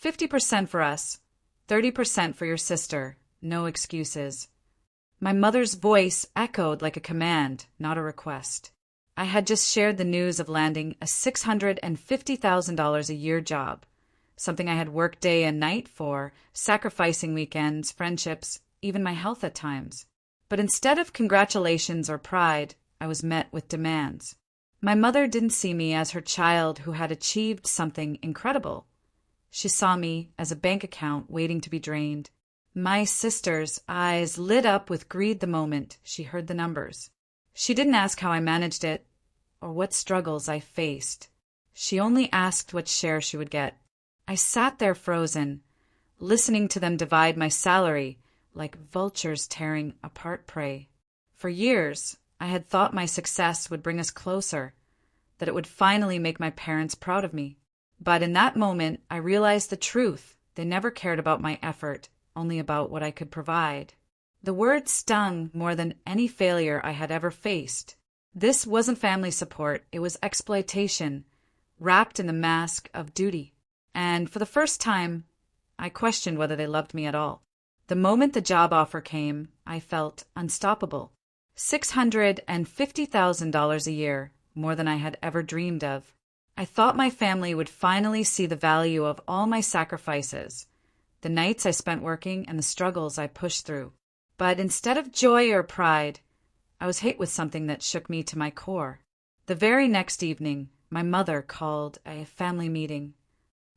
50% for us, 30% for your sister, no excuses. My mother's voice echoed like a command, not a request. I had just shared the news of landing a $650,000 a year job, something I had worked day and night for, sacrificing weekends, friendships, even my health at times. But instead of congratulations or pride, I was met with demands. My mother didn't see me as her child who had achieved something incredible. She saw me as a bank account waiting to be drained. My sister's eyes lit up with greed the moment she heard the numbers. She didn't ask how I managed it or what struggles I faced. She only asked what share she would get. I sat there frozen, listening to them divide my salary like vultures tearing apart prey. For years, I had thought my success would bring us closer, that it would finally make my parents proud of me. But in that moment, I realized the truth. They never cared about my effort, only about what I could provide. The word stung more than any failure I had ever faced. This wasn't family support, it was exploitation, wrapped in the mask of duty. And for the first time, I questioned whether they loved me at all. The moment the job offer came, I felt unstoppable. $650,000 a year, more than I had ever dreamed of. I thought my family would finally see the value of all my sacrifices, the nights I spent working and the struggles I pushed through. But instead of joy or pride, I was hit with something that shook me to my core. The very next evening, my mother called a family meeting.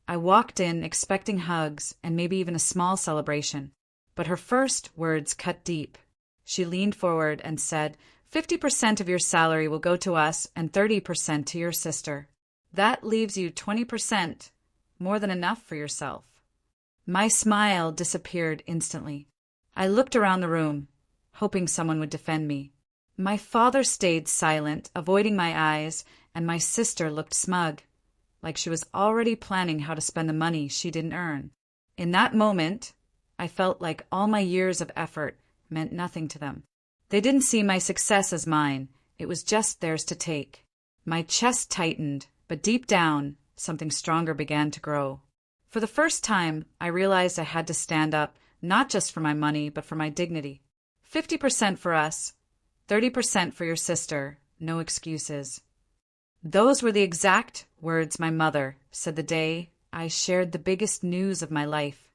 I walked in expecting hugs and maybe even a small celebration, but her first words cut deep. She leaned forward and said, 50% of your salary will go to us and 30% to your sister. That leaves you 20%, more than enough for yourself. My smile disappeared instantly. I looked around the room, hoping someone would defend me. My father stayed silent, avoiding my eyes, and my sister looked smug, like she was already planning how to spend the money she didn't earn. In that moment, I felt like all my years of effort meant nothing to them. They didn't see my success as mine, it was just theirs to take. My chest tightened, but deep down, something stronger began to grow. For the first time, I realized I had to stand up, not just for my money, but for my dignity. 50% for us, 30% for your sister, no excuses. Those were the exact words my mother said the day I shared the biggest news of my life.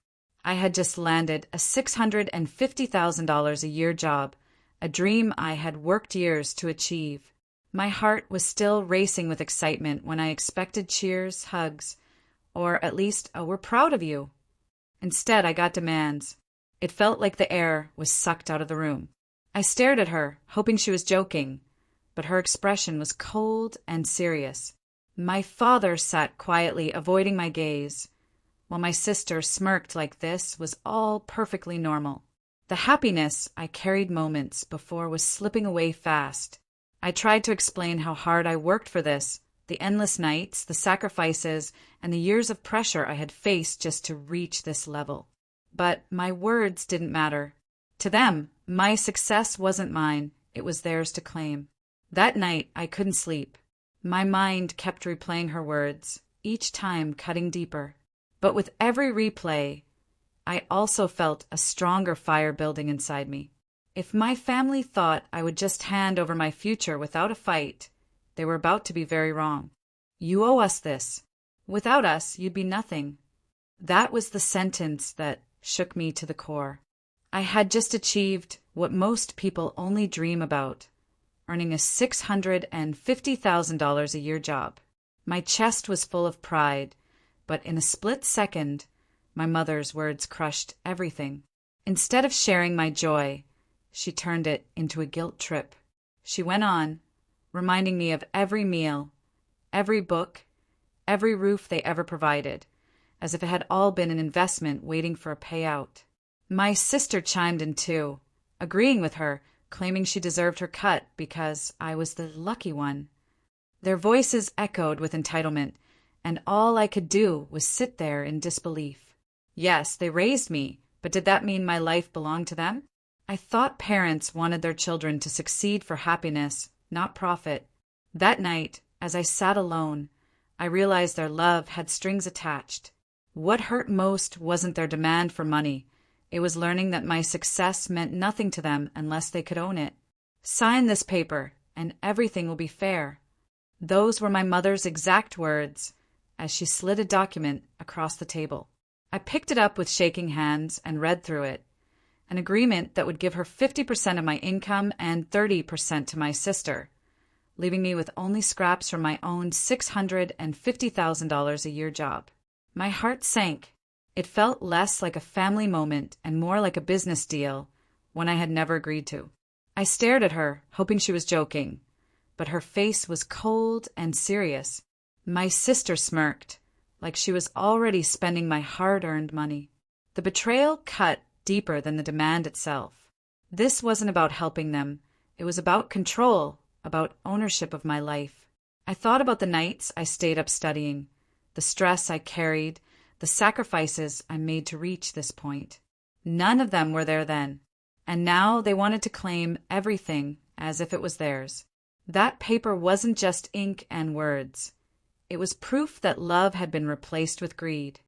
I had just landed a $650,000 a year job, a dream I had worked years to achieve. My heart was still racing with excitement when I expected cheers, hugs, or at least a "we're proud of you." Instead, I got demands. It felt like the air was sucked out of the room. I stared at her, hoping she was joking, but her expression was cold and serious. My father sat quietly, avoiding my gaze, while my sister smirked like this was all perfectly normal. The happiness I carried moments before was slipping away fast. I tried to explain how hard I worked for this, the endless nights, the sacrifices, and the years of pressure I had faced just to reach this level. But my words didn't matter. To them, my success wasn't mine, it was theirs to claim. That night, I couldn't sleep. My mind kept replaying her words, each time cutting deeper. But with every replay, I also felt a stronger fire building inside me. If my family thought I would just hand over my future without a fight, they were about to be very wrong. You owe us this. Without us, you'd be nothing. That was the sentence that shook me to the core. I had just achieved what most people only dream about, earning a $650,000 a year job. My chest was full of pride, but in a split second, my mother's words crushed everything. Instead of sharing my joy, she turned it into a guilt trip. She went on, reminding me of every meal, every book, every roof they ever provided, as if it had all been an investment waiting for a payout. My sister chimed in too, agreeing with her, claiming she deserved her cut because I was the lucky one. Their voices echoed with entitlement, and all I could do was sit there in disbelief. Yes, they raised me, but did that mean my life belonged to them? I thought parents wanted their children to succeed for happiness, not profit. That night, as I sat alone, I realized their love had strings attached. What hurt most wasn't their demand for money. It was learning that my success meant nothing to them unless they could own it. Sign this paper, and everything will be fair. Those were my mother's exact words as she slid a document across the table. I picked it up with shaking hands and read through it. An agreement that would give her 50% of my income and 30% to my sister, leaving me with only scraps from my own $650,000 a year job. My heart sank. It felt less like a family moment and more like a business deal, one I had never agreed to. I stared at her, hoping she was joking, but her face was cold and serious. My sister smirked, like she was already spending my hard-earned money. The betrayal cut deeper than the demand itself. This wasn't about helping them. It was about control, about ownership of my life. I thought about the nights I stayed up studying, the stress I carried, the sacrifices I made to reach this point. None of them were there then, and now they wanted to claim everything as if it was theirs. That paper wasn't just ink and words. It was proof that love had been replaced with greed.